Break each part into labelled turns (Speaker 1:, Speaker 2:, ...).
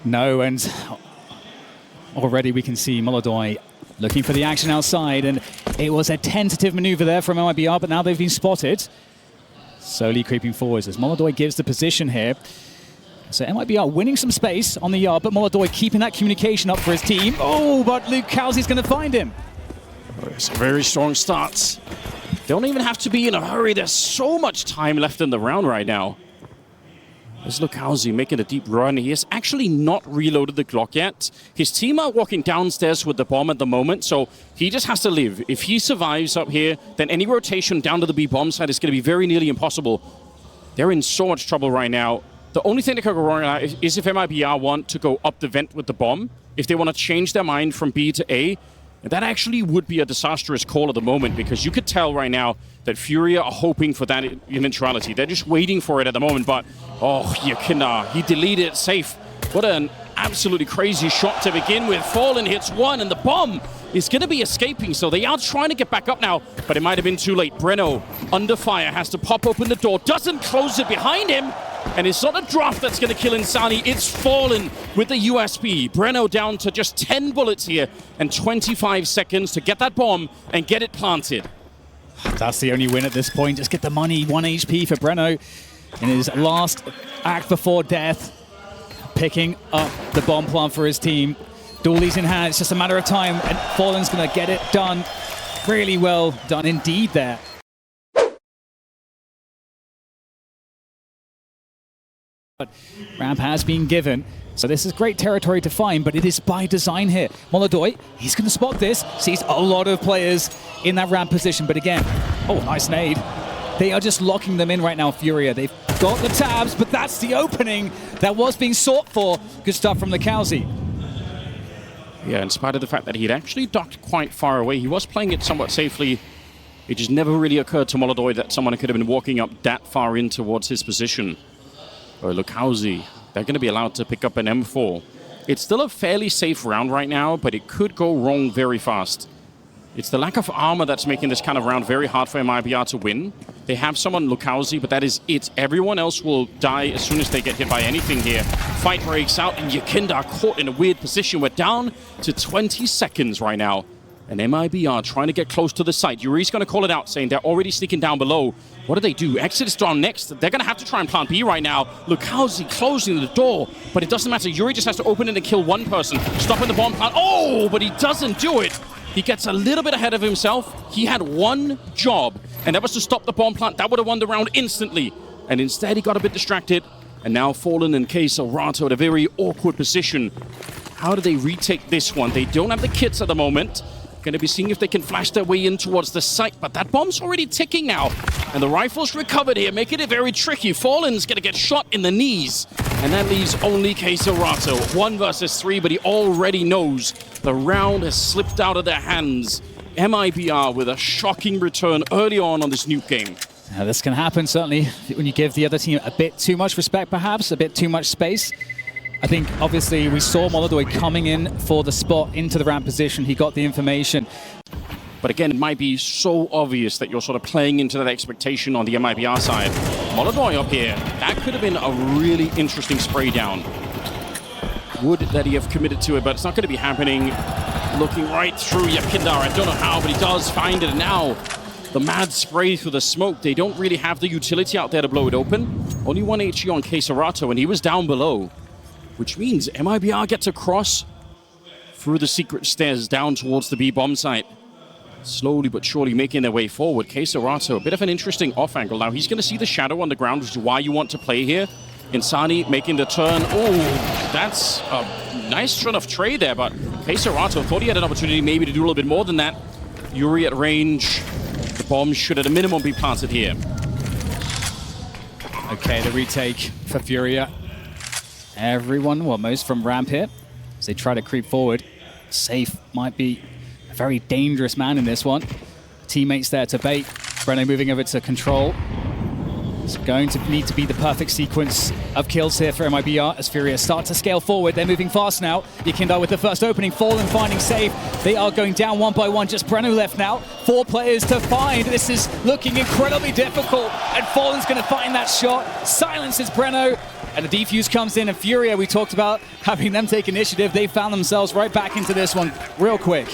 Speaker 1: No, and already we can see MongolZ looking for the action outside, and it was a tentative maneuver there from MIBR, but now they've been spotted. Slowly creeping forwards as MongolZ gives the position here. So MIBR winning some space on the yard, but MongolZ keeping that communication up for his team. Oh, but Lucauzi's going to find him.
Speaker 2: It's a very strong start. Don't even have to be in a hurry. There's so much time left in the round right now. There's Lucauzi making a deep run. He has actually not reloaded the Glock yet. His team are walking downstairs with the bomb at the moment, so he just has to live. If he survives up here, then any rotation down to the B bomb side is going to be very nearly impossible. They're in so much trouble right now. The only thing that could go wrong now is if MIBR want to go up the vent with the bomb, if they want to change their mind from B to A. And that actually would be a disastrous call at the moment, because you could tell right now that Furia are hoping for that eventuality. They're just waiting for it at the moment, but oh, he deleted it safe. What an absolutely crazy shot to begin with. Fallen hits one, and the bomb is going to be escaping, so they are trying to get back up now, but it might have been too late. Breno, under fire, has to pop open the door, doesn't close it behind him, and it's not a draft that's going to kill Insani, it's Fallen with the USP. Breno down to just 10 bullets here, and 25 seconds to get that bomb and get it planted.
Speaker 1: That's the only win at this point. Just get the money. 1 HP for Breno in his last act before death. Picking up the bomb plant for his team. Dooley's in hand. It's just a matter of time, and Fallen's going to get it done. Really well done indeed there. But ramp has been given, so this is great territory to find, but it is by design here. MongolZ, he's going to spot this, sees a lot of players in that ramp position, but again, oh, nice nade. They are just locking them in right now, Furia. They've got the tabs, but that's the opening that was being sought for. Good stuff from Lucauzi.
Speaker 2: Yeah, in spite of the fact that he'd actually ducked quite far away, he was playing it somewhat safely. It just never really occurred to MongolZ that someone could have been walking up that far in towards his position. Lucauzi, they're going to be allowed to pick up an M4. It's still a fairly safe round right now, but it could go wrong very fast. It's the lack of armor that's making this kind of round very hard for MIBR to win. They have someone, Lucauzi, but that is it. Everyone else will die as soon as they get hit by anything here. Fight breaks out, and Yakinda caught in a weird position. We're down to 20 seconds right now. And MIBR trying to get close to the site. Yuri's going to call it out, saying they're already sneaking down below. What do? Exit is down next. They're going to have to try and plant B right now. Lucauzi closing the door, but it doesn't matter. Yuri just has to open it and kill one person. Stopping the bomb plant. Oh, but he doesn't do it. He gets a little bit ahead of himself. He had one job, and that was to stop the bomb plant. That would have won the round instantly. And instead, he got a bit distracted. And now Fallen and Kazakhstan at a very awkward position. How do they retake this one? They don't have the kits at the moment. Going to be seeing if they can flash their way in towards the site, but that bomb's already ticking now. And the rifle's recovered here, making it very tricky. Fallen's going to get shot in the knees. And that leaves only Kazakhstan. 1 versus 3, but he already knows the round has slipped out of their hands. MIBR with a shocking return early on this nuke game.
Speaker 1: Now, this can happen, certainly, when you give the other team a bit too much respect, perhaps, a bit too much space. I think, obviously, we saw MongolZ coming in for the spot into the ramp position. He got the information.
Speaker 2: But again, it might be so obvious that you're sort of playing into that expectation on the MIBR side. MongolZ up here, that could have been a really interesting spray down. Would that he have committed to it, but it's not going to be happening. Looking right through Yakinda. I don't know how, but he does find it. And now, the mad spray through the smoke. They don't really have the utility out there to blow it open. Only 1 HE on Kazakhstan, and he was down below. Which means MIBR gets across through the secret stairs down towards the B bomb site. Slowly but surely making their way forward. Kazakhstan, a bit of an interesting off angle. Now he's going to see the shadow on the ground, which is why you want to play here. Insani making the turn. Oh, that's a nice run of trade there, but Kazakhstan thought he had an opportunity maybe to do a little bit more than that. Yuri at range. The bomb should at a minimum be planted here.
Speaker 1: Okay, the retake for Furia. Everyone, well, most from ramp here, as they try to creep forward. Safe might be a very dangerous man in this one. Teammates there to bait. Breno moving over to control. It's going to need to be the perfect sequence of kills here for MIBR as Furia start to scale forward. They're moving fast now. Yakinda with the first opening, Fallen finding safe. They are going down 1 by 1. Just Breno left now. 4 players to find. This is looking incredibly difficult, and Fallen's going to find that shot. Silences Breno. And the defuse comes in, and Furia, we talked about having them take initiative. They found themselves right back into this one real quick.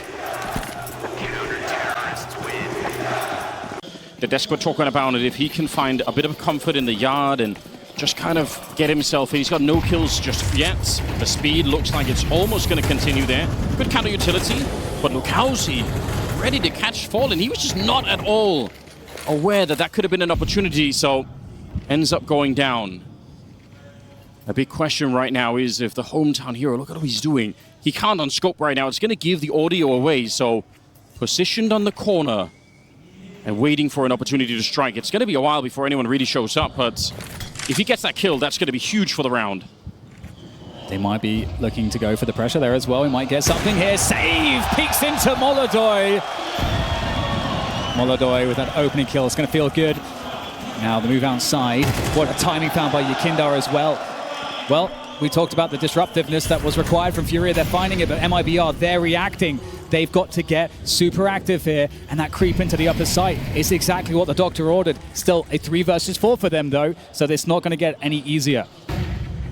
Speaker 2: The desk were talking about it. If he can find a bit of comfort in the yard and just kind of get himself in. He's got no kills just yet. The speed looks like it's almost going to continue there. Good counter utility, but MongolZ ready to catch Fallen. He was just not at all aware that that could have been an opportunity, so ends up going down. A big question right now is if the hometown hero, look at what he's doing. He can't unscope right now. It's going to give the audio away, so positioned on the corner and waiting for an opportunity to strike. It's going to be a while before anyone really shows up, but if he gets that kill, that's going to be huge for the round.
Speaker 1: They might be looking to go for the pressure there as well. We might get something here. Save! Peeks into MongolZ. MongolZ with that opening kill. It's going to feel good. Now the move outside. What a timing found by Yakindar as well. Well, we talked about the disruptiveness that was required from Furia. They're finding it, but MIBR, they're reacting. They've got to get super active here, and that creep into the upper site is exactly what the doctor ordered. Still a 3 versus 4 for them, though, so it's not going to get any easier.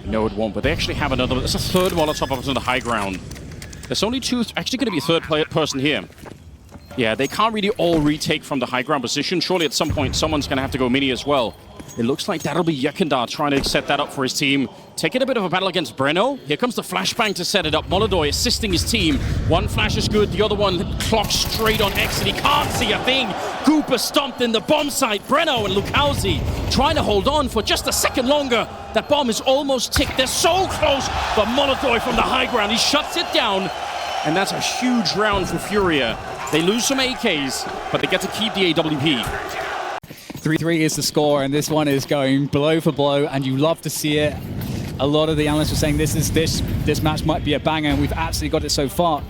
Speaker 2: No, it won't, but they actually have another. There's a third Molotov up to the high ground. There's only two, actually going to be a third person here. Yeah, they can't really all retake from the high ground position. Surely at some point, someone's going to have to go mini as well. It looks like that'll be Yakindar trying to set that up for his team. Taking a bit of a battle against Breno. Here comes the flashbang to set it up. MongolZ assisting his team. One flash is good, the other one clocks straight on exit. He can't see a thing. Cooper stomped in the bomb site. Breno and MongolZ trying to hold on for just a second longer. That bomb is almost ticked. They're so close, but MongolZ from the high ground, he shuts it down. And that's a huge round for Furia. They lose some AKs, but they get to keep the AWP.
Speaker 1: 3-3 is the score, and this one is going blow for blow, and you love to see it. A lot of the analysts were saying this match might be a banger, and we've absolutely got it so far.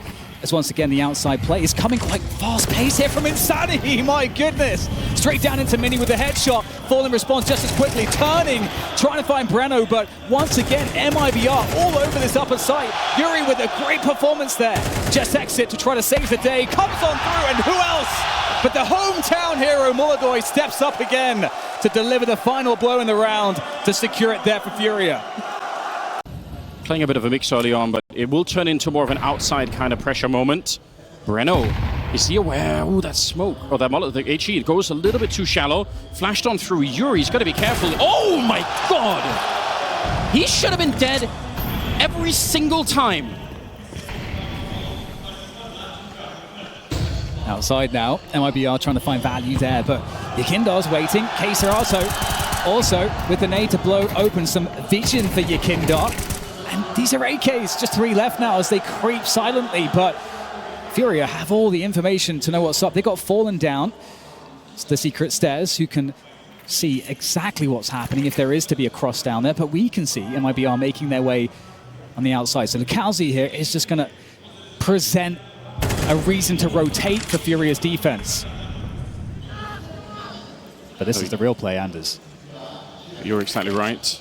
Speaker 1: As once again, the outside play is coming quite fast-paced here from Insanity. My goodness! Straight down into Mini with the headshot. Fallen responds just as quickly, turning, trying to find Breno, but once again, MIBR all over this upper site. Yuri with a great performance there. Just exit to try to save the day. Comes on through, and who else? But the hometown hero, MongolZ, steps up again to deliver the final blow in the round to secure it there for Furia.
Speaker 2: Playing a bit of a mix early on, but it will turn into more of an outside kind of pressure moment. Breno, is he aware? Oh, that smoke. Oh, that Molotov, the HE, it goes a little bit too shallow. Flashed on through Yuri, he's got to be careful. Oh my God! He should have been dead every single time.
Speaker 1: Outside now, MIBR trying to find value there, but Yakindar's waiting. Kayserato also with the nade to blow open some vision for Yakindar. And these are AKs, just 3 left now as they creep silently, but Furia have all the information to know what's up. They got Fallen down. It's the secret stairs who can see exactly what's happening if there is to be a cross down there, but we can see MIBR making their way on the outside. So MongolZ here is just going to present a reason to rotate for Furia's defense. But this is the real play, Anders.
Speaker 2: You're exactly right.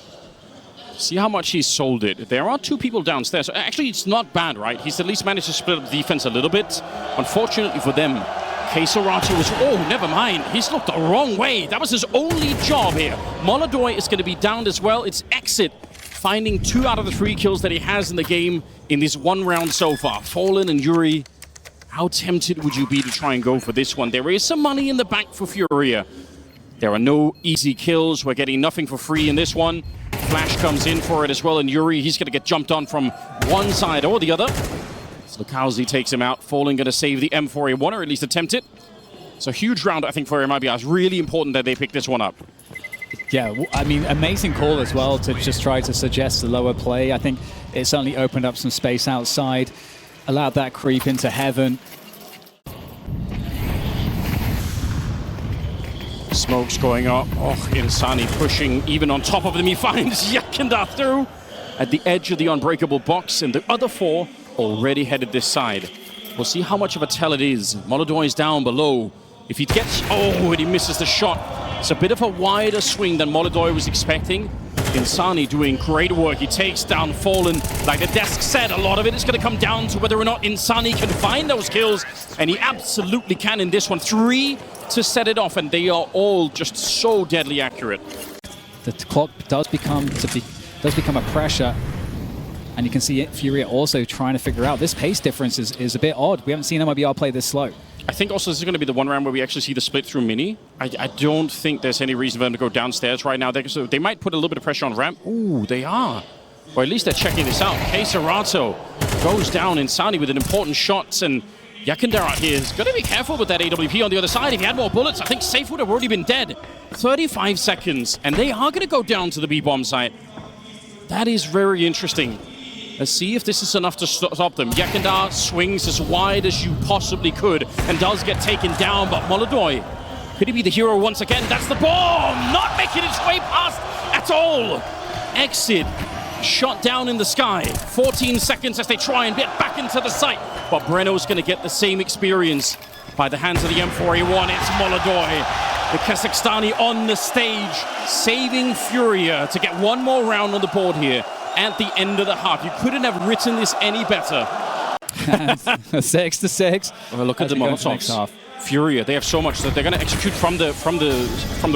Speaker 2: See how much he's sold it. There are 2 people downstairs. So actually, it's not bad, right? He's at least managed to split up the defense a little bit. Unfortunately for them, Kayserato was... Oh, never mind. He's looked the wrong way. That was his only job here. MongolZ is going to be downed as well. It's exit, finding 2 out of the 3 kills that he has in the game in this 1 round so far. Fallen and Yuri, how tempted would you be to try and go for this one? There is some money in the bank for Furia. There are no easy kills. We're getting nothing for free in this one. Flash comes in for it as well, and Yuri, he's going to get jumped on from one side or the other. So MongolZ takes him out. Fallen going to save the M4A1, or at least attempt it. It's a huge round, I think, for MIBR. It's really important that they pick this one up.
Speaker 1: Yeah, I mean, amazing call as well to just try to suggest the lower play. I think it certainly opened up some space outside, allowed that creep into heaven.
Speaker 2: Smoke's going up. Oh, Insani pushing even on top of them. He finds Yakindar through at the edge of the unbreakable box, and the other 4 already headed this side. We'll see how much of a tell it is. MongolZ is down below. If he gets... Oh, and he misses the shot. It's a bit of a wider swing than MongolZ was expecting. Insani doing great work. He takes down Fallen. Like the desk said, a lot of it is going to come down to whether or not Insani can find those kills. And he absolutely can in this one. 3 to set it off, and they are all just so deadly accurate.
Speaker 1: The clock does become does become a pressure. And you can see Furia also trying to figure out this pace difference is a bit odd. We haven't seen MIBR play this slow.
Speaker 2: I think also this is going to be the one round where we actually see the split through mini. I don't think there's any reason for them to go downstairs right now. They might put a little bit of pressure on ramp. Ooh, they are. Or at least they're checking this out. Kazakhstan goes down Insani with an important shot, and Yakindar out here is going to be careful with that AWP on the other side. If he had more bullets, I think Safe would have already been dead. 35 seconds, and they are going to go down to the B-bomb site. That is very interesting. Let's see if this is enough to stop them. Yakindar swings as wide as you possibly could and does get taken down, but MongolZ, could he be the hero once again? That's the bomb! Not making its way past at all! Exit, shot down in the sky. 14 seconds as they try and get back into the site. But Breno's going to get the same experience by the hands of the M4A1. It's MongolZ, the Kazakhstani on the stage, saving Furia to get one more round on the board here. At the end of the half. You couldn't have written this any better.
Speaker 1: 6-6.
Speaker 2: Well, look at the Molotovs. Furia, they have so much that they're going to execute from the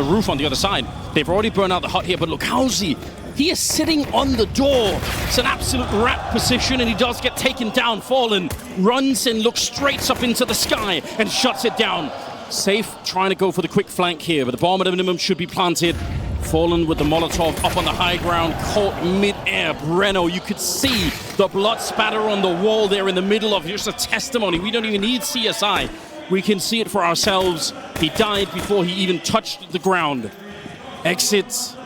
Speaker 2: roof on the other side. They've already burned out the hut here, but look, Housie, he is sitting on the door. It's an absolute rat position, and he does get taken down. Fallen runs and looks straight up into the sky and shuts it down. Safe trying to go for the quick flank here, but the bomb at a minimum should be planted. Fallen with the Molotov up on the high ground, caught mid-air. Breno, you could see the blood spatter on the wall there in the middle of just a testimony. We don't even need CSI. We can see it for ourselves. He died before he even touched the ground. Exits.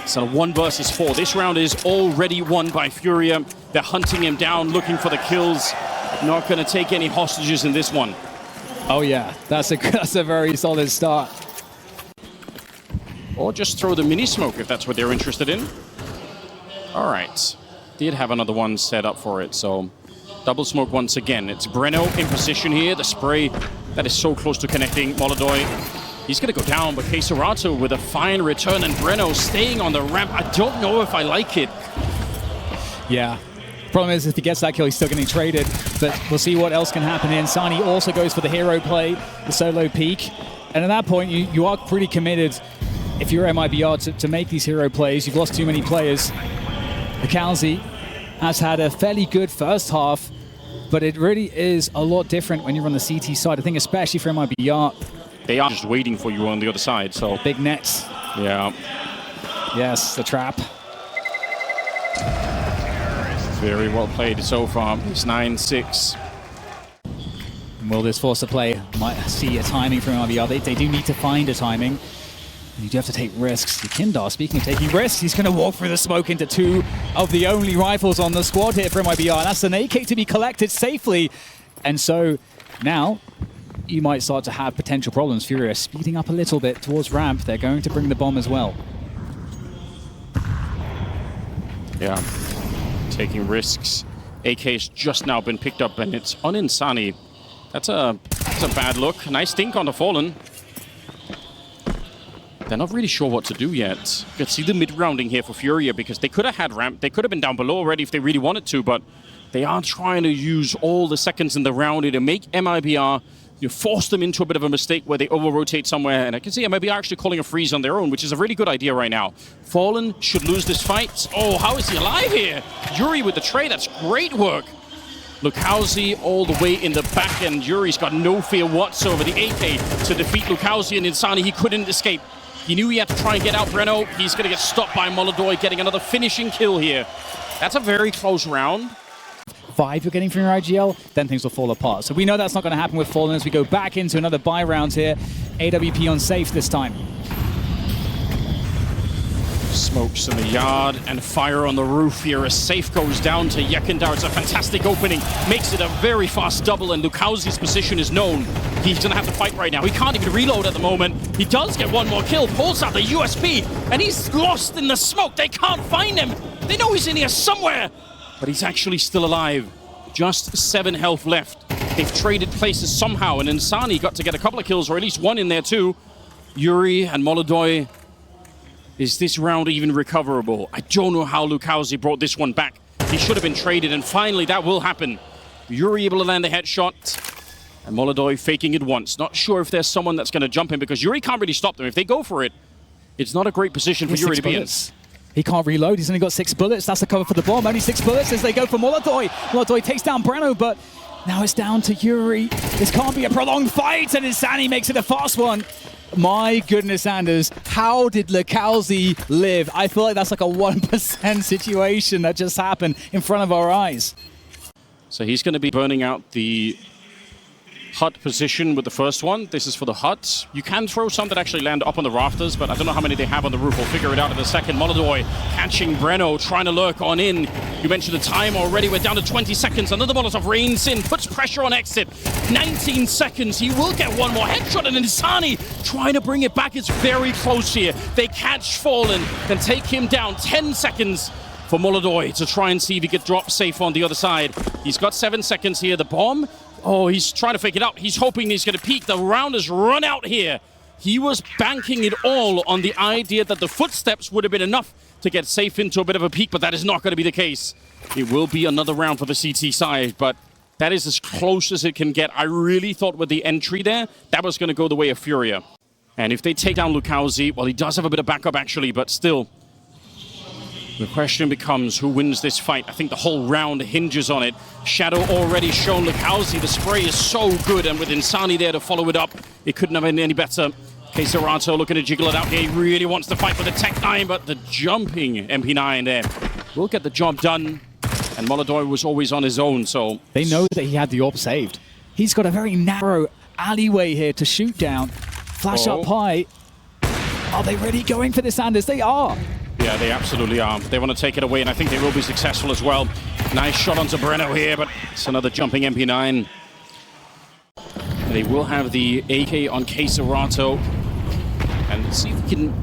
Speaker 2: So 1 versus 4. This round is already won by Furia. They're hunting him down, looking for the kills. Not going to take any hostages in this one.
Speaker 1: Oh yeah, that's a very solid start.
Speaker 2: Or just throw the mini smoke if that's what they're interested in. All right. Did have another one set up for it, so double smoke once again. It's Breno in position here. The spray that is so close to connecting. MongolZ, he's going to go down, but Kazakhstan with a fine return, and Breno staying on the ramp. I don't know if I like it.
Speaker 1: Yeah. Problem is, if he gets that kill, he's still getting traded, but we'll see what else can happen. Insani also goes for the hero play, the solo peek, and at that point, you are pretty committed. If you're MIBR to make these hero plays, you've lost too many players. MongolZ has had a fairly good first half, but it really is a lot different when you're on the CT side. I think especially for MIBR.
Speaker 2: They are just waiting for you on the other side, so.
Speaker 1: Big nets.
Speaker 2: Yeah.
Speaker 1: Yes, the trap.
Speaker 2: Very well played so far. It's 9-6.
Speaker 1: Will this force a play? Might see a timing from MIBR. They do need to find a timing. You do have to take risks. Yakindar, speaking of taking risks, he's going to walk through the smoke into 2 of the only rifles on the squad here for MIBR. And that's an AK to be collected safely. And so now you might start to have potential problems. Furia speeding up a little bit towards ramp. They're going to bring the bomb as well.
Speaker 2: Yeah, taking risks. AK's just now been picked up, and it's on Insani. That's a bad look. Nice stink on the Fallen. They're not really sure what to do yet. You can see the mid-rounding here for Furia, because they could have had ramp. They could have been down below already if they really wanted to, but they are trying to use all the seconds in the round to make MIBR, force them into a bit of a mistake where they over-rotate somewhere. And I can see MIBR actually calling a freeze on their own, which is a really good idea right now. Fallen should lose this fight. Oh, how is he alive here? Yuri with the trade. That's great work. Lukowski all the way in the back end. Yuri's got no fear whatsoever. The AK to defeat Lukowski and Insani. He couldn't escape. He knew he had to try and get out Breno. He's going to get stopped by MongolZ, getting another finishing kill here. That's a very close round.
Speaker 1: 5 you're getting from your IGL, then things will fall apart. So we know that's not going to happen with Fallen as we go back into another buy round here. AWP on safe this time.
Speaker 2: Smokes in the yard and fire on the roof here as Safe goes down to Yakindar. It's a fantastic opening, makes it a very fast double, and Lukowski's position is known. He's going to have to fight right now. He can't even reload at the moment. He does get one more kill, pulls out the USP, and he's lost in the smoke. They can't find him. They know he's in here somewhere, but he's actually still alive. Just 7 health left. They've traded places somehow, and Insani got to get a couple of kills, or at least one in there too. Yuri and MongolZ. Is this round even recoverable? I don't know how Lukowski brought this one back. He should have been traded, and finally that will happen. Yuri able to land a headshot, and MongolZ faking it once. Not sure if there's someone that's going to jump in, because Yuri can't really stop them. If they go for it, it's not a great position for Yuri to be in.
Speaker 1: He can't reload. He's only got 6 bullets. That's the cover for the bomb. Only 6 bullets as they go for MongolZ. MongolZ takes down Breno, but now it's down to Yuri. This can't be a prolonged fight, and Insani makes it a fast one. My goodness, Anders, how did Lucalzi live? I feel like that's like a 1% situation that just happened in front of our eyes.
Speaker 2: So he's going to be burning out the hut position with the first one. This is for the huts. You can throw some that actually land up on the rafters, but I don't know how many they have on the roof. We'll figure it out in a second. MongolZ catching Breno, trying to lurk on in. You mentioned the time already. We're down to 20 seconds. Another Molotov rains in, puts pressure on Exit. 19 seconds. He will get one more headshot, and Insani trying to bring it back. It's very close here. They catch Fallen, then take him down. 10 seconds for MongolZ to try and see if he could drop safe on the other side. He's got 7 seconds here. The bomb. Oh, he's trying to fake it out. He's hoping he's going to peek. The round has run out here. He was banking it all on the idea that the footsteps would have been enough to get safe into a bit of a peek, but that is not going to be the case. It will be another round for the CT side, but that is as close as it can get. I really thought with the entry there, that was going to go the way of Furia. And if they take down Lucalzi, well, he does have a bit of backup actually, but still, the question becomes who wins this fight. I think the whole round hinges on it. Shadow already shown Lucalzi. The spray is so good, and with Insani there to follow it up, it couldn't have been any better. Kazakhstan looking to jiggle it out here. He really wants to fight for the Tech 9, but the jumping MP9 there will get the job done. And MongolZ was always on his own, so...
Speaker 1: They know that he had the AWP saved. He's got a very narrow alleyway here to shoot down. Flash up high. Are they really going for this, Anders? They are.
Speaker 2: Yeah, they absolutely are. They want to take it away, and I think they will be successful as well. Nice shot onto Breno here, but it's another jumping MP9. They will have the AK on Kazakhstan, and see if he can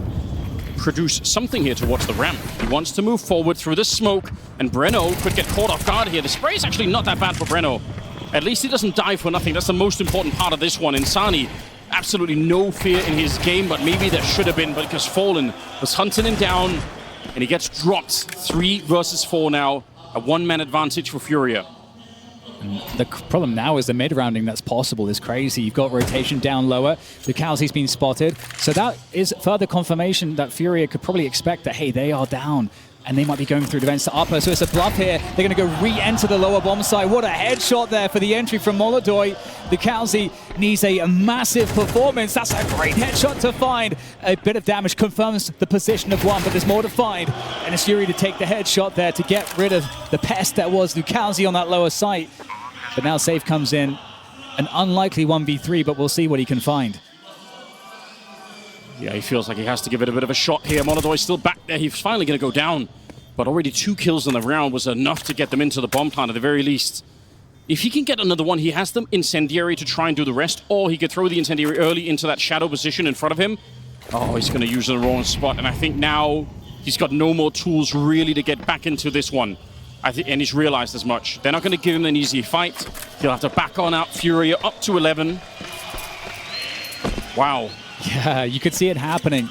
Speaker 2: produce something here towards the ramp. He wants to move forward through the smoke, and Breno could get caught off guard here. The spray is actually not that bad for Breno. At least he doesn't die for nothing. That's the most important part of this one. Insani, absolutely no fear in his game, but maybe there should have been, because Fallen was hunting him down, and he gets dropped. 3 versus 4 now. A 1-man advantage for Furia.
Speaker 1: And the problem now is the mid-rounding that's possible is crazy. You've got rotation down lower. Lucalzi's been spotted. So that is further confirmation that Furia could probably expect that, hey, they are down. And they might be going through the vents to upper. So it's a bluff here. They're going to go re-enter the lower bomb site. What a headshot there for the entry from MongolZ. Lucalzi needs a massive performance. That's a great headshot to find. A bit of damage confirms the position of one, but there's more to find. And it's Yuri to take the headshot there to get rid of the pest that was Lucalzi on that lower site. But now Safe comes in. An unlikely 1v3, but we'll see what he can find.
Speaker 2: Yeah, he feels like he has to give it a bit of a shot here. MongolZ is still back there. He's finally going to go down. But already 2 kills in the round was enough to get them into the bomb plant at the very least. If he can get another one, he has the incendiary to try and do the rest, or he could throw the incendiary early into that shadow position in front of him. Oh, he's going to use the wrong spot. And I think now he's got no more tools really to get back into this one. And he's realized as much. They're not going to give him an easy fight. He'll have to back on out Furia up to 11. Wow.
Speaker 1: Yeah, you could see it happening.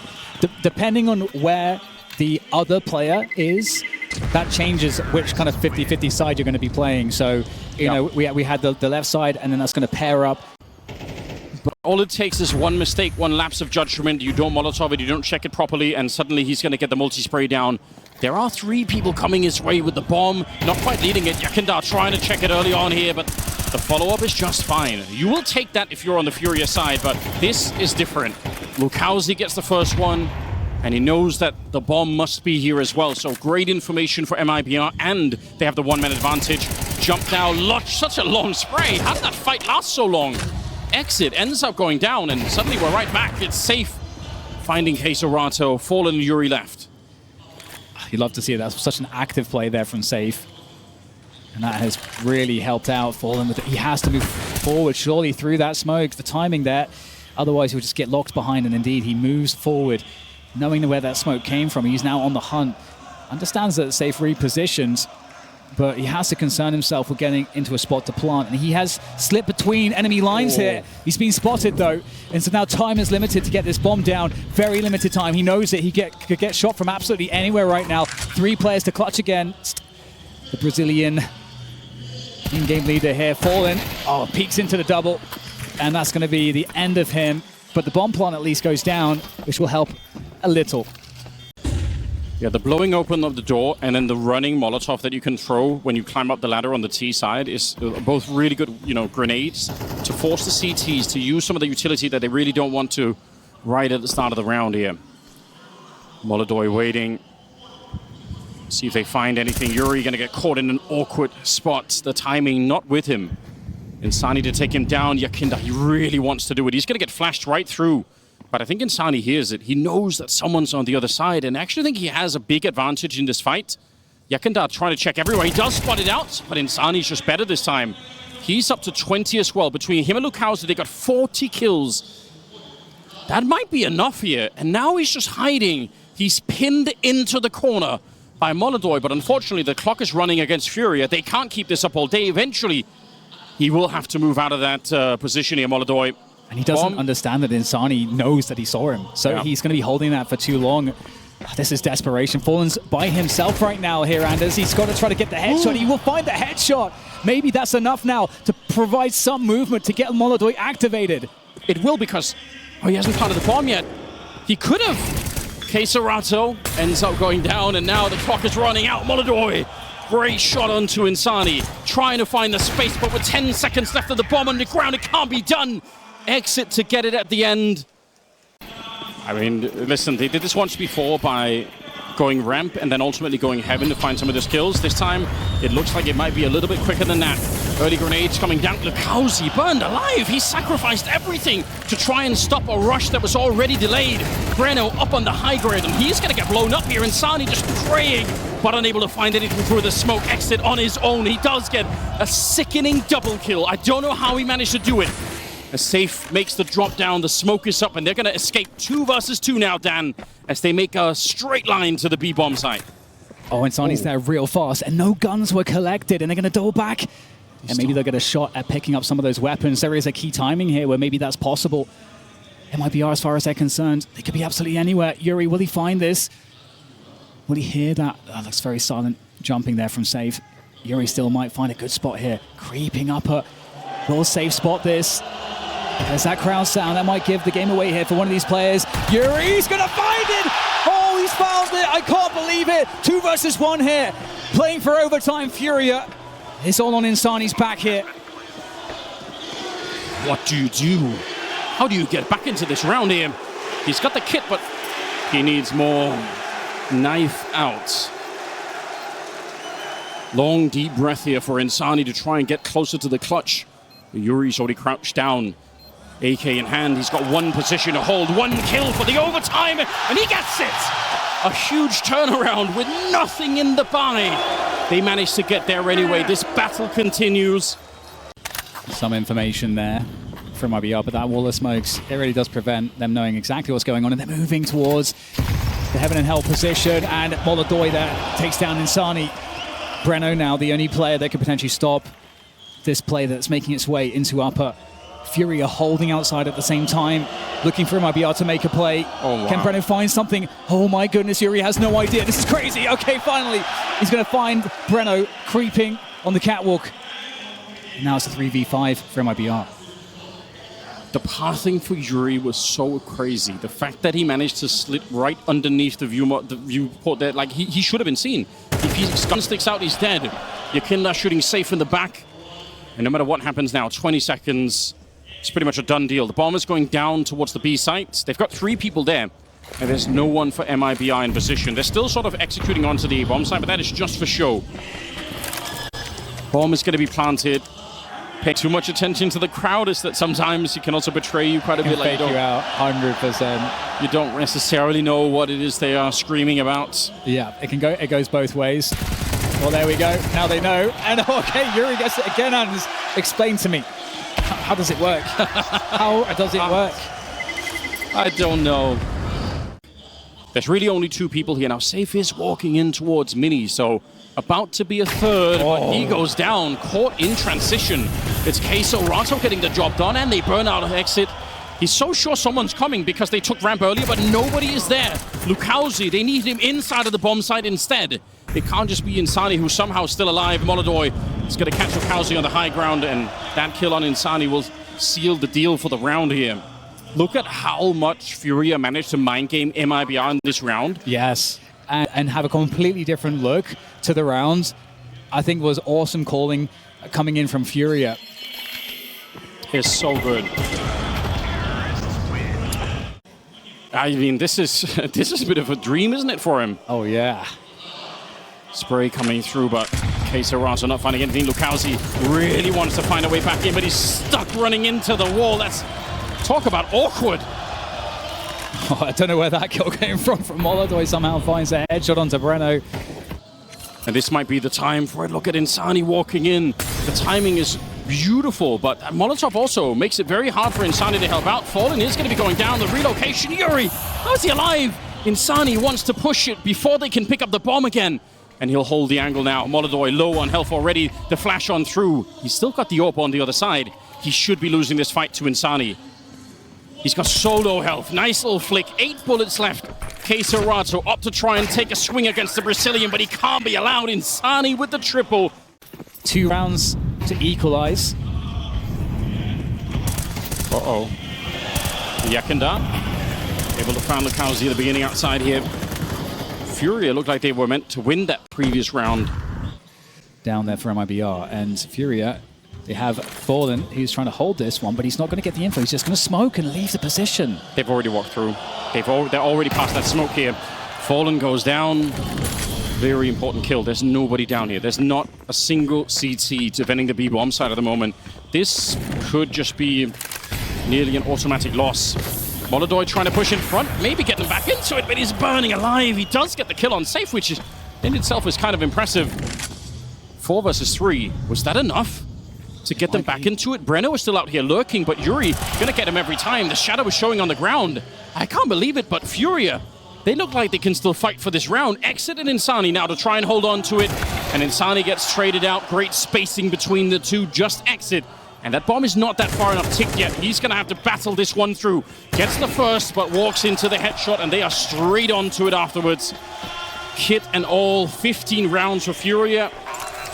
Speaker 1: Depending on where the other player is, that changes which kind of 50-50 side you're going to be playing. So, you know, we had the left side, and then that's going to pair up.
Speaker 2: But all it takes is one mistake, one lapse of judgment. You don't Molotov it, you don't check it properly, and suddenly he's going to get the multi-spray down. There are 3 people coming his way with the bomb, not quite leading it. Yakindar trying to check it early on here, but the follow-up is just fine. You will take that if you're on the Furia side, but this is different. Lucalzi gets the first one, and he knows that the bomb must be here as well. So great information for MIBR, and they have the 1-man advantage. Jump now, such a long spray. How did that fight last so long? Exit ends up going down, and suddenly we're right back. It's Safe finding Kazakhstan. Fallen and Yuri left.
Speaker 1: You'd love to see it. That's such an active play there from Safe. And that has really helped out Fallen with it. He has to move forward surely through that smoke. The timing there. Otherwise, he'll just get locked behind. And indeed, he moves forward, knowing where that smoke came from. He's now on the hunt. Understands that Safe repositions, but he has to concern himself with getting into a spot to plant. And he has slipped between enemy lines here. He's been spotted, though. And so now time is limited to get this bomb down. Very limited time. He knows that he could get shot from absolutely anywhere right now. 3 players to clutch against. The Brazilian in-game leader here, Fallen. Oh, peeks into the double. And that's going to be the end of him. But the bomb plant at least goes down, which will help a little.
Speaker 2: Yeah, the blowing open of the door and then the running Molotov that you can throw when you climb up the ladder on the T side is both really good, grenades to force the CTs to use some of the utility that they really don't want to right at the start of the round here. MongolZ waiting. See if they find anything. Yuri going to get caught in an awkward spot. The timing not with him. Insani to take him down. Yakinda, he really wants to do it. He's going to get flashed right through. But I think Insani hears it. He knows that someone's on the other side, and I actually think he has a big advantage in this fight. Yakinda trying to check everywhere. He does spot it out, but Insani's just better this time. He's up to 20 as well. Between him and Lukauser, they got 40 kills. That might be enough here. And now he's just hiding. He's pinned into the corner by MongolZ, but unfortunately the clock is running against Furia. They can't keep this up all day. Eventually, he will have to move out of that position here, MongolZ.
Speaker 1: And he doesn't understand that Insani knows that he saw him. So he's going to be holding that for too long. This is desperation. Fallen's by himself right now here, Anders. He's got to try to get the headshot. He will find the headshot. Maybe that's enough now to provide some movement to get MongolZ activated.
Speaker 2: It will, because he hasn't planted the bomb yet. He could have. Kazakhstan ends up going down, and now the clock is running out. MongolZ, great shot onto Insani. Trying to find the space, but with 10 seconds left of the bomb on the ground, it can't be done. Exit to get it at the end. I mean, listen, they did this once before by going ramp and then ultimately going heaven to find some of the skills. This time, it looks like it might be a little bit quicker than that. Early grenades coming down. Lukauser burned alive. He sacrificed everything to try and stop a rush that was already delayed. Breno up on the high ground, and he's going to get blown up here. Insani just praying, but unable to find anything through the smoke. Exit on his own. He does get a sickening double kill. I don't know how he managed to do it. As Safe makes the drop down, the smoke is up, and they're going to escape 2 versus 2 now, Dan, as they make a straight line to the B-bomb site.
Speaker 1: Oh, Insani's there real fast, and no guns were collected, and they're going to double back. And maybe they'll get a shot at picking up some of those weapons. There is a key timing here where maybe that's possible. MIBR, as far as they're concerned, they could be absolutely anywhere. Yuri, will he find this? Will he hear that? Oh, looks very silent, jumping there from Safe. Yuri still might find a good spot here. Creeping up. Will Safe spot this? There's that crowd sound. That might give the game away here for one of these players. Yuri's going to find it! Oh, he's found it! I can't believe it! 2 versus 1 here. Playing for overtime, Furia. It's all on Insani's back here.
Speaker 2: What do you do? How do you get back into this round here? He's got the kit, but he needs more. Knife out. Long, deep breath here for Insani to try and get closer to the clutch. Yuri's already crouched down. AK in hand, he's got one position to hold, 1 kill for the overtime, and he gets it! A huge turnaround with nothing in the buy. They managed to get there anyway. This battle continues.
Speaker 1: Some information there from MIBR, but that wall of smokes, it really does prevent them knowing exactly what's going on, and they're moving towards the heaven and hell position, and MongolZ there takes down Insani. Breno now the only player that could potentially stop this play that's making its way into upper. Furia holding outside at the same time, looking for MIBR to make a play.
Speaker 2: Oh, wow.
Speaker 1: Can Breno find something? Oh my goodness, Yuri has no idea. This is crazy. Okay, finally, he's going to find Breno creeping on the catwalk. Now it's a 3v5 for MIBR.
Speaker 2: The pathing for Yuri was so crazy. The fact that he managed to slip right underneath the viewport there, like he should have been seen. If his gun sticks out, he's dead. Yakinda shooting Safe in the back. And no matter what happens now, 20 seconds, it's pretty much a done deal. The bomb is going down towards the B site. They've got 3 people there, and there's no one for MIBR in position. They're still sort of executing onto the bomb site, but that is just for show. Bomb is going to be planted. Pay too much attention to the crowd is that sometimes it can also betray you quite a bit.
Speaker 1: Like you out 100%.
Speaker 2: You don't necessarily know what it is they are screaming about.
Speaker 1: Yeah, it goes both ways. Well, there we go. Now they know. And okay, Yuri gets it again, and explain to me. How does it work? How does it work?
Speaker 2: I don't know. There's really only 2 people here now. Safe is walking in towards Mini, so about to be a third, but he goes down, caught in transition. It's Kazakhstan getting the job done, and they burn out of exit. He's so sure someone's coming because they took ramp earlier, but nobody is there. Lukauser, they need him inside of the bomb site instead. It can't just be Insani, who's somehow still alive. MongolZ is going to catch Lukauser on the high ground, and that kill on Insani will seal the deal for the round here. Look at how much Furia managed to mind game MIBR in this round.
Speaker 1: Yes. and have a completely different look to the round, I think was awesome calling coming in from Furia.
Speaker 2: It's so good. I mean, this is a bit of a dream, isn't it, for him?
Speaker 1: Oh, yeah.
Speaker 2: Spray coming through, but KSW not finding anything. Lukowski really wants to find a way back in, but he's stuck running into the wall. That's talk about awkward.
Speaker 1: Oh, I don't know where that kill came from MongolZ somehow finds a headshot onto Breno.
Speaker 2: And this might be the time for it. Look at Insani walking in. The timing is beautiful, but Molotov also makes it very hard for Insani to help out. Fallen is going to be going down. The relocation. Yuri, how is he alive? Insani wants to push it before they can pick up the bomb again. And he'll hold the angle now. MongolZ low on health already. The flash on through. He's still got the AWP on the other side. He should be losing this fight to Insani. He's got so low health. Nice little flick. 8 bullets left. KSW up to try and take a swing against the Brazilian, but he can't be allowed. Insani with the triple.
Speaker 1: 2 rounds to equalize.
Speaker 2: Uh-oh. Yakenda able to find Lukowski at the beginning outside here. Furia looked like they were meant to win that previous round.
Speaker 1: Down there for MIBR, and Furia, they have Fallen, who's trying to hold this one, but he's not going to get the info. He's just going to smoke and leave the position.
Speaker 2: They've already walked through. They're already past that smoke here. Fallen goes down. Very important kill. There's nobody down here. There's not a single CT defending the B-bomb side at the moment. This could just be nearly an automatic loss. MongolZ trying to push in front, maybe get them back into it, but he's burning alive. He does get the kill on safe, which is, in itself is kind of impressive. 4 versus 3. Was that enough to get them back into it? Breno is still out here lurking, but Yuri gonna get him every time. The shadow is showing on the ground. I can't believe it, but Furia, they look like they can still fight for this round. Exit and Insani now to try and hold on to it. And Insani gets traded out. Great spacing between the two. Just Exit. And that bomb is not that far enough ticked yet. He's going to have to battle this one through. Gets the first, but walks into the headshot, and they are straight onto it afterwards. Kit and all, 15 rounds for Furia.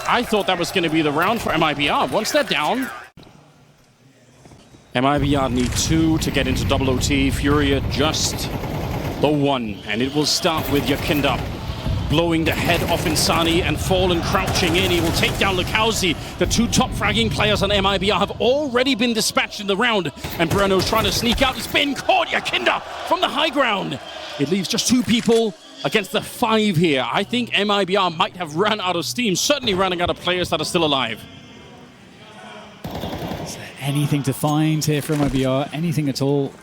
Speaker 2: I thought that was going to be the round for MIBR. Once they're down, MIBR need 2 to get into double OT. Furia just the 1. And it will start with Yakenda blowing the head off Insani, and Fallen crouching in. He will take down Lukowski. The 2 top fragging players on MIBR have already been dispatched in the round, and Breno's trying to sneak out. He's been caught. Yakenda from the high ground. It leaves just 2 people against the 5 here. I think MIBR might have run out of steam, certainly running out of players that are still alive.
Speaker 1: Is there anything to find here for MIBR? Anything at all?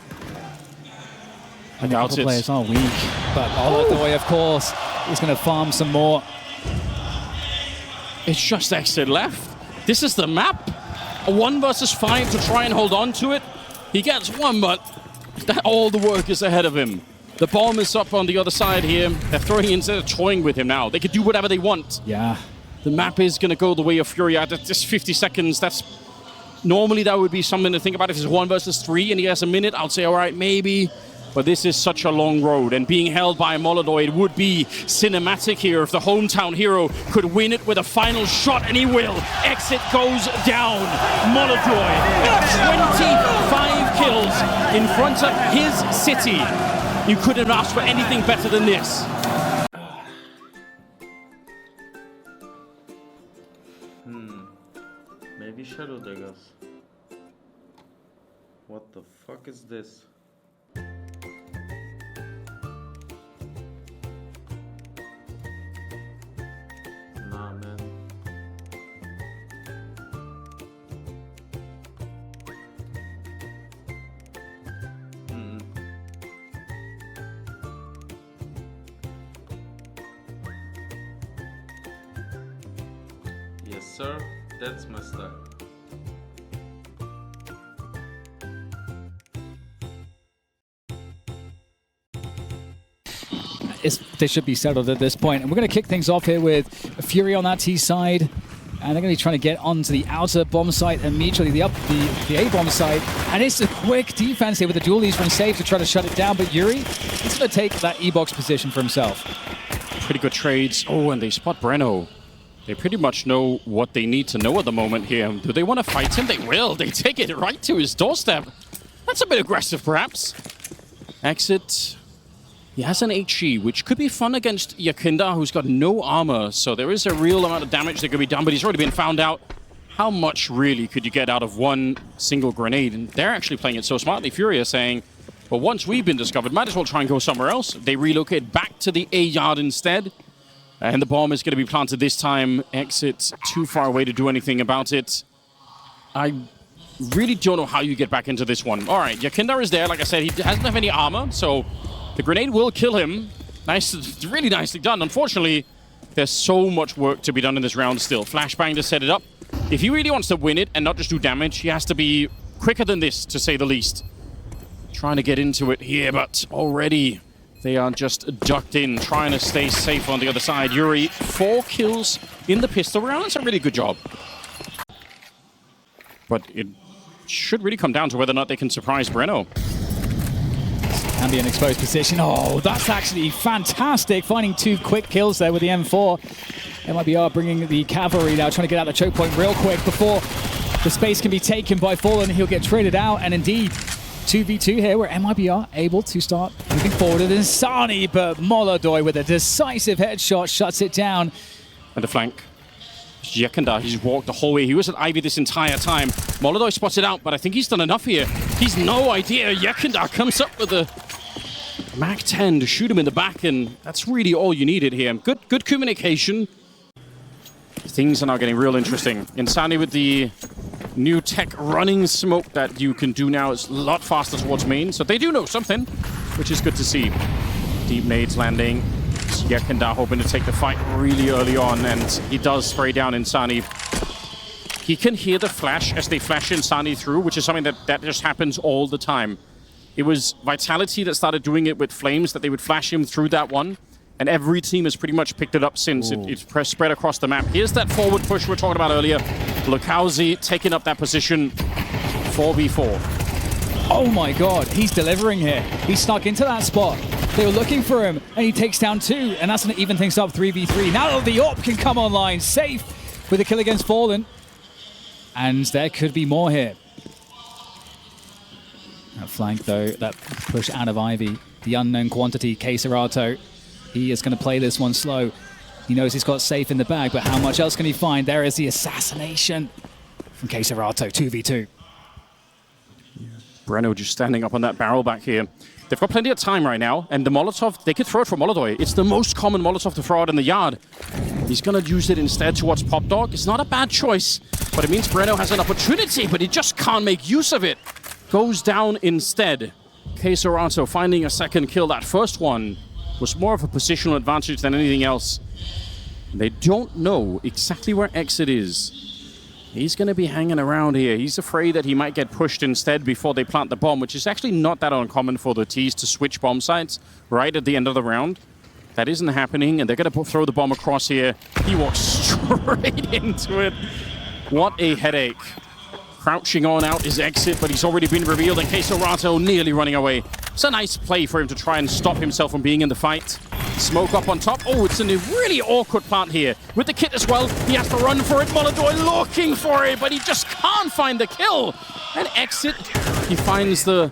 Speaker 2: I doubt it.
Speaker 1: Players are weak, but MongolZ, of course, is going to farm some more.
Speaker 2: It's just Exit left. This is the map. A 1 versus 5 to try and hold on to it. He gets 1, but all the work is ahead of him. The bomb is up on the other side here. They're throwing instead of toying with him now. They can do whatever they want.
Speaker 1: Yeah.
Speaker 2: The map is going to go the way of Furia. That's just 50 seconds. That's normally that would be something to think about. If it's 1 versus 3 and he has a minute, I'll say, all right, maybe. But this is such a long road, and being held by MongolZ, it would be cinematic here if the hometown hero could win it with a final shot, and he will. Exit goes down. MongolZ, 25 kills in front of his city. You couldn't ask for anything better than this.
Speaker 3: Maybe Shadow Daggers. What the fuck is this? Nah, man. Yes, sir. That's my style.
Speaker 1: They should be settled at this point. And we're going to kick things off here with Fury on that T side. And they're going to be trying to get onto the outer bomb site immediately, the A bomb site. And it's a quick defense here with the dualies from safe to try to shut it down. But Yuri is going to take that E-box position for himself.
Speaker 2: Pretty good trades. Oh, and they spot Breno. They pretty much know what they need to know at the moment here. Do they want to fight him? They will. They take it right to his doorstep. That's a bit aggressive, perhaps. Exit He has an HE, which could be fun against Yakinda, who's got no armor. So there is a real amount of damage that could be done, but he's already been found out. How much really could you get out of one single grenade? And they're actually playing it so smartly. Furia saying, well, once we've been discovered, might as well try and go somewhere else. They relocate back to the A yard instead. And the bomb is going to be planted this time. Exit too far away to do anything about it. I really don't know how you get back into this one. All right, Yakinda is there. Like I said, he doesn't have any armor, so the grenade will kill him. Nice, really nicely done. Unfortunately, there's so much work to be done in this round still. Flashbang to set it up. If he really wants to win it and not just do damage, he has to be quicker than this, to say the least. Trying to get into it here, but already they are just ducked in, trying to stay safe on the other side. Yuri, 4 kills in the pistol round. That's a really good job. But it should really come down to whether or not they can surprise Breno.
Speaker 1: Can be an exposed position. Oh, that's actually fantastic. Finding 2 quick kills there with the M4. MIBR bringing the cavalry now, trying to get out the choke point real quick before the space can be taken by Fallen. He'll get traded out, and indeed, 2v2 here where MIBR able to start moving forward. It is Sani, but MongolZ with a decisive headshot shuts it down.
Speaker 2: And the flank. Yakinda, he's walked the whole way. He was at Ivy this entire time. MongolZ spots it out, but I think he's done enough here. He's no idea. Yakinda comes up with a MAC-10 to shoot him in the back, and that's really all you needed here. Good communication. Things are now getting real interesting. Insani with the new tech running smoke that you can do now is a lot faster towards main, so they do know something, which is good to see. Deep nades landing. Yakinda hoping to take the fight really early on, and he does spray down Insani. He can hear the flash as they flash Insani through, which is something that just happens all the time. It was Vitality that started doing it with Flames, that they would flash him through that one. And every team has pretty much picked it up since. It's spread across the map. Here's that forward push we were talking about earlier. Lukowski taking up that position. 4v4.
Speaker 1: Oh my god, he's delivering here. He snuck into that spot. They were looking for him, and he takes down 2, and that's going to even things up 3v3. Now the AWP can come online, safe with a kill against Fallen. And there could be more here. That flank, though, that push out of Ivy. The unknown quantity, Kazakhstan. He is going to play this one slow. He knows he's got safe in the bag, but how much else can he find? There is the assassination from Kazakhstan, 2v2.
Speaker 2: Breno just standing up on that barrel back here. They've got plenty of time right now, and the Molotov, they could throw it for MongolZ. It's the most common Molotov to throw out in the yard. He's going to use it instead towards Pop Dog. It's not a bad choice, but it means Breno has an opportunity, but he just can't make use of it. Goes down instead. Kazakhstan finding a second kill. That first one was more of a positional advantage than anything else. They don't know exactly where Exit is. He's going to be hanging around here. He's afraid that he might get pushed instead before they plant the bomb, which is actually not that uncommon for the T's to switch bomb sites right at the end of the round. That isn't happening, and they're going to throw the bomb across here. He walks straight into it. What a headache. Crouching on out is Exit, but he's already been revealed, and Kazakhstan nearly running away. It's a nice play for him to try and stop himself from being in the fight. Smoke up on top. Oh, it's a really awkward plant here. With the kit as well, he has to run for it. MongolZ looking for it, but he just can't find the kill. And Exit, he finds the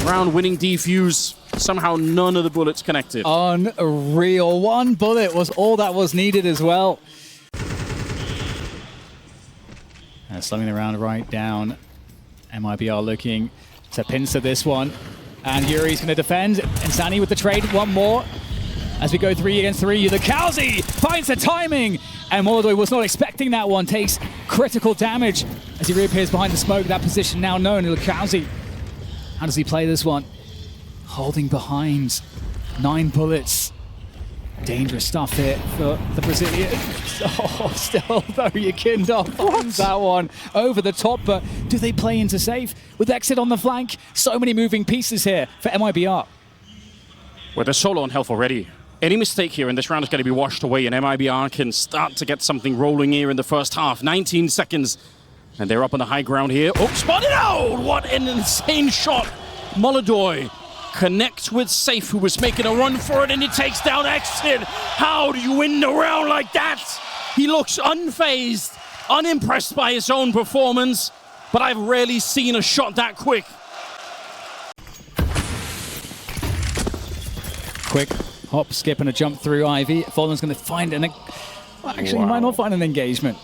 Speaker 2: round-winning defuse. Somehow none of the bullets connected.
Speaker 1: Unreal. 1 bullet was all that was needed as well. Slowing the round right down. MIBR looking to pincer this one. And Yuri's going to defend. Insani with the trade. 1 more. As we go 3 against 3, Lukowski finds the timing. And MongolZ was not expecting that one. Takes critical damage as he reappears behind the smoke. That position now known. Lukowski. How does he play this one? Holding behind. 9 bullets. Dangerous stuff here for the Brazilian. Oh, still though, Yakinda finds that one over the top, but do they play into safe? With Exit on the flank, so many moving pieces here for MIBR.
Speaker 2: Well, they're solo on health already. Any mistake here in this round is going to be washed away, and MIBR can start to get something rolling here in the first half. 19 seconds, and they're up on the high ground here. Oh, spotted out! What an insane shot! MongolZ connects with Safe, who was making a run for it, and he takes down Exit. How do you win the round like that? He looks unfazed, unimpressed by his own performance, but I've rarely seen a shot that quick.
Speaker 1: quick hop, skip, and a jump through Ivy. Fallen's going to find an... Well, actually, he might not find an engagement.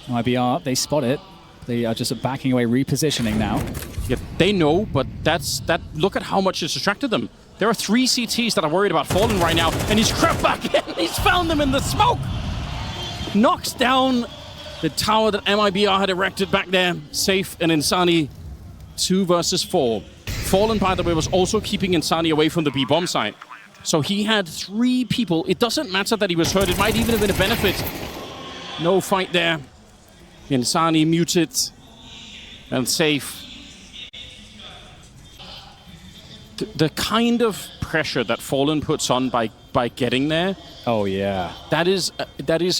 Speaker 1: MIBR, they spot it. They are just backing away, repositioning now.
Speaker 2: Yeah, they know, but look at how much it's distracted them. There are 3 CTs that are worried about Fallen right now, and he's crept back in. He's found them in the smoke. Knocks down the tower that MIBR had erected back there. Safe and Insani, 2 versus 4. Fallen, by the way, was also keeping Insani away from the B bomb site. So he had 3 people. It doesn't matter that he was hurt. It might even have been a benefit. No fight there. Insani muted and safe. The kind of pressure that Fallen puts on by getting there.
Speaker 1: Oh, yeah.
Speaker 2: That is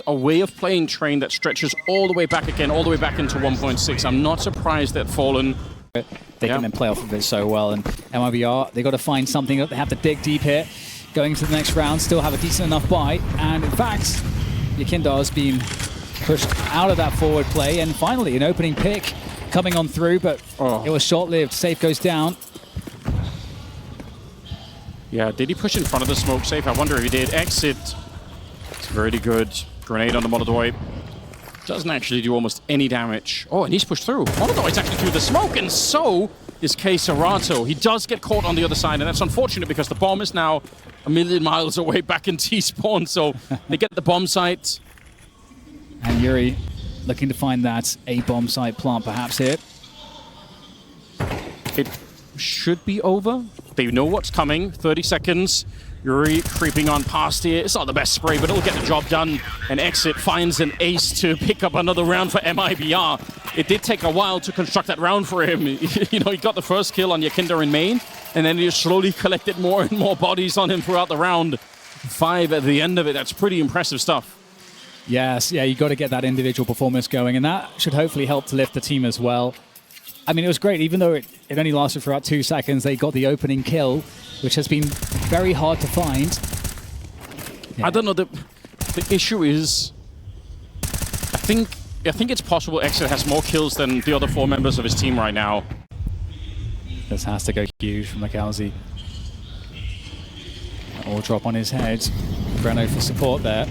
Speaker 2: a way of playing Train that stretches all the way back again, all the way back into 1.6. I'm not surprised that Fallen...
Speaker 1: They can then play off of it so well. And MIBR, they got to find something. They have to dig deep here. Going to the next round, still have a decent enough buy. And in fact, Yakindar's been pushed out of that forward play. And finally, an opening pick coming on through, but it was short-lived. Safe goes down.
Speaker 2: Yeah, did he push in front of the smoke Safe? I wonder if he did. Exit. It's really good. Grenade on the MongolZ. Doesn't actually do almost any damage. Oh, and he's pushed through. MongolZ is actually through the smoke, and so is Kazakhstan. He does get caught on the other side, and that's unfortunate because the bomb is now a million miles away back in T-spawn, so they get the bomb site.
Speaker 1: And Yuri looking to find that A-bomb site plant perhaps here.
Speaker 2: It should be over. They know what's coming. 30 seconds. Yuri creeping on past here. It's not the best spray, but it'll get the job done. And Exit finds an ace to pick up another round for MIBR. It did take a while to construct that round for him. You know, he got the first kill on Yakindar in main, and then he just slowly collected more and more bodies on him throughout the round. 5 at the end of it. That's pretty impressive stuff.
Speaker 1: Yes, yeah, you got to get that individual performance going, and that should hopefully help to lift the team as well. I mean, it was great, even though it only lasted for about 2 seconds. They got the opening kill, which has been very hard to find. Yeah.
Speaker 2: I don't know, the issue is, I think it's possible Exit has more kills than the other 4 members of his team right now.
Speaker 1: This has to go huge from MongolZ. All drop on his head. Breno for support there.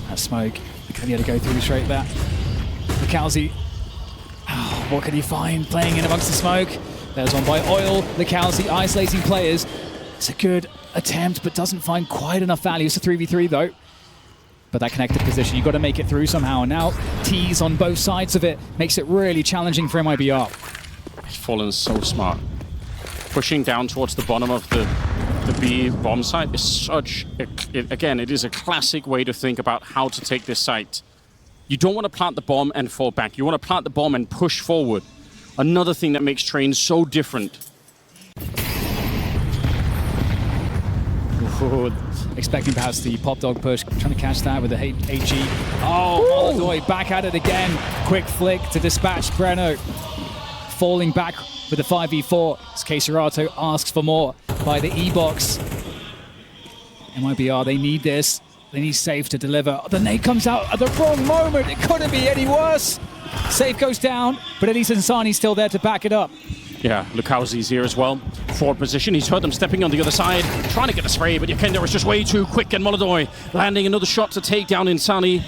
Speaker 1: That smoke, can he go through straight there? MongolZ. Oh, what can he find playing in amongst the smoke? There's one by Oil. MongolZ isolating players. It's a good attempt, but doesn't find quite enough value. It's a 3v3 though. But that connected position, you've got to make it through somehow. And now T's on both sides of it makes it really challenging for MIBR.
Speaker 2: Fallen's so smart. Pushing down towards the bottom of the B bomb site is such again, it is a classic way to think about how to take this site. You don't want to plant the bomb and fall back. You want to plant the bomb and push forward. Another thing that makes Train so different.
Speaker 1: Ooh, expecting perhaps the pop dog push, trying to catch that with the HG. Oh, MongolZ back at it again. Quick flick to dispatch Breno. Falling back with the 5v4 as Kazakhstan asks for more by the E-box. MIBR, they need this. They need Safe to deliver. The nade comes out at the wrong moment. It couldn't be any worse. Safe goes down, but at least Insani's still there to back it up.
Speaker 2: Yeah, MongolZ's here as well. Forward position. He's heard them stepping on the other side, trying to get a spray, but Yakindar is just way too quick, and MongolZ landing another shot to take down Insani.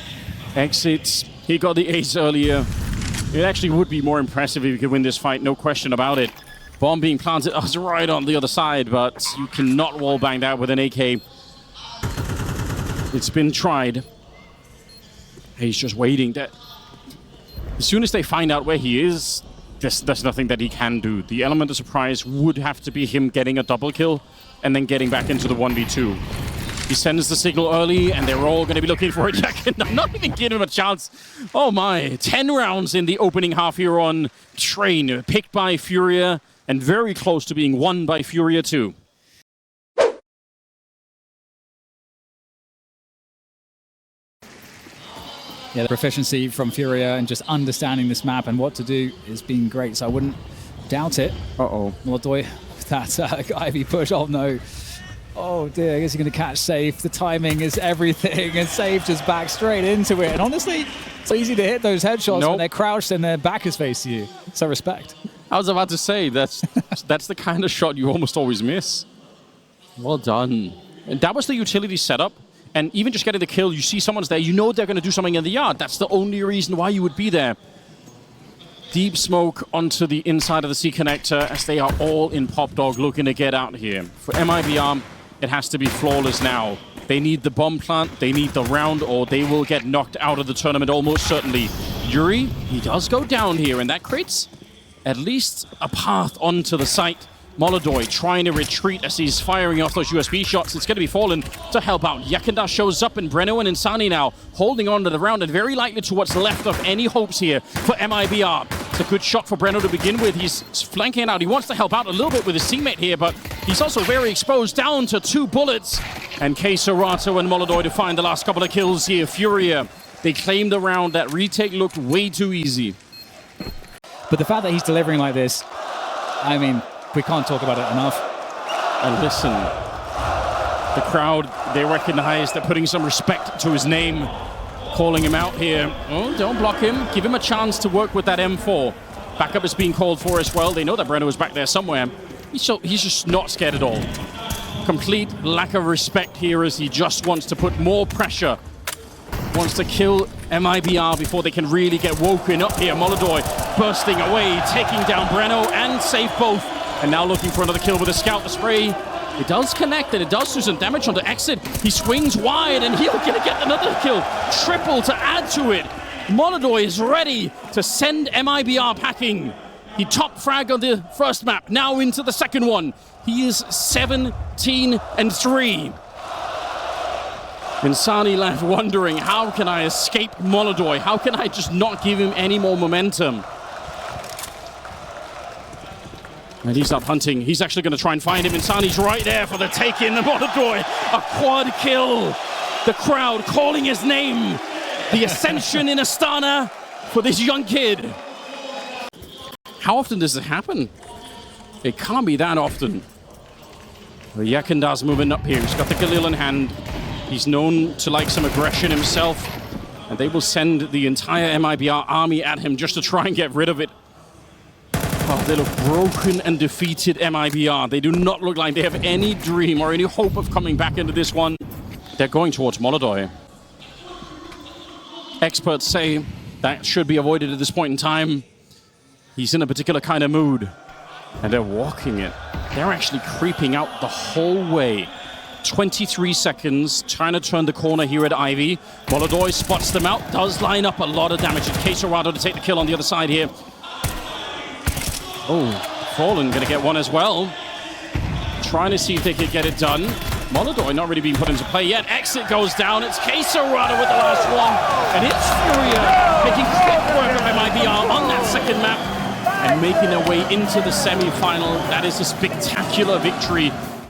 Speaker 2: Exits. He got the ace earlier. It actually would be more impressive if you could win this fight, no question about it. Bomb being planted right on the other side, but you cannot wallbang that with an AK. It's been tried. He's just waiting. As soon as they find out where he is, there's nothing that he can do. The element of surprise would have to be him getting a double kill and then getting back into the 1v2. He sends the signal early, and they're all going to be looking for it. I'm not even giving him a chance. Oh my, 10 rounds in the opening half here on Train, picked by Furia, and very close to being won by Furia too.
Speaker 1: Yeah, the proficiency from Furia and just understanding this map and what to do has been great, so I wouldn't doubt it.
Speaker 2: Uh-oh.
Speaker 1: MongolZ, that Ivy push, oh no. Oh dear, I guess he's going to catch Safe. The timing is everything, and Safe just back straight into it. And honestly, it's easy to hit those headshots when they're crouched and their back is faced to you. So respect.
Speaker 2: I was about to say, that's the kind of shot you almost always miss. Well done. And that was the utility setup. And even just getting the kill, you see someone's there, you know they're going to do something in the yard. That's the only reason why you would be there. Deep smoke onto the inside of the C connector as they are all in Pop Dog looking to get out here. For MIBR, it has to be flawless now. They need the bomb plant, they need the round, or they will get knocked out of the tournament almost certainly. Yuri, he does go down here, and that creates at least a path onto the site. MongolZ trying to retreat as he's firing off those USB shots. It's going to be Fallen to help out. Yakenda shows up, and Breno and Insani now holding on to the round and very likely to what's left of any hopes here for MIBR. It's a good shot for Breno to begin with. He's flanking out. He wants to help out a little bit with his teammate here, but he's also very exposed, down to 2 bullets. And Kazakhstan and MongolZ to find the last couple of kills here. Furia, they claim the round. That retake looked way too easy.
Speaker 1: But the fact that he's delivering like this, I mean, we can't talk about it enough.
Speaker 2: And listen, the crowd, they recognize they're putting some respect to his name, calling him out here. Oh, don't block him. Give him a chance to work with that M4. Backup is being called for as well. They know that Breno is back there somewhere. He's just not scared at all. Complete lack of respect here as he just wants to put more pressure. Wants to kill MIBR before they can really get woken up here. MongolZ bursting away, taking down Breno and save both. And now looking for another kill with a scout. The spray, it does connect and it does do some damage on the exit. He swings wide and he'll get another kill. Triple to add to it. MongolZ is ready to send MIBR packing. He top frag on the first map, now into the second one. He is 17-3. Insani left wondering, how can I escape MongolZ? How can I just not give him any more momentum? And he's not hunting. He's actually going to try and find him. Insani's right there for the take-in. The MongolZ, a quad kill. The crowd calling his name. The ascension in Astana for this young kid. How often does it happen? It can't be that often. Yakenda's moving up here. He's got the Galil in hand. He's known to like some aggression himself. And they will send the entire MIBR army at him just to try and get rid of it. Oh, they look broken and defeated, MIBR. They do not look like they have any dream or any hope of coming back into this one. They're going towards MongolZ. Experts say that should be avoided at this point in time. He's in a particular kind of mood. And they're walking it. They're actually creeping out the whole way. 23 seconds, trying to turn the corner here at Ivy. MongolZ spots them out, does line up a lot of damage. And Kazakhstan to take the kill on the other side here. Oh, Fallen going to get one as well. Trying to see if they could get it done. MongolZ not really being put into play yet. Exit goes down. It's Kazakhstan with the last one. And it's Furia making quick work of MIBR on that second map and making their way into the semi-final. That is a spectacular victory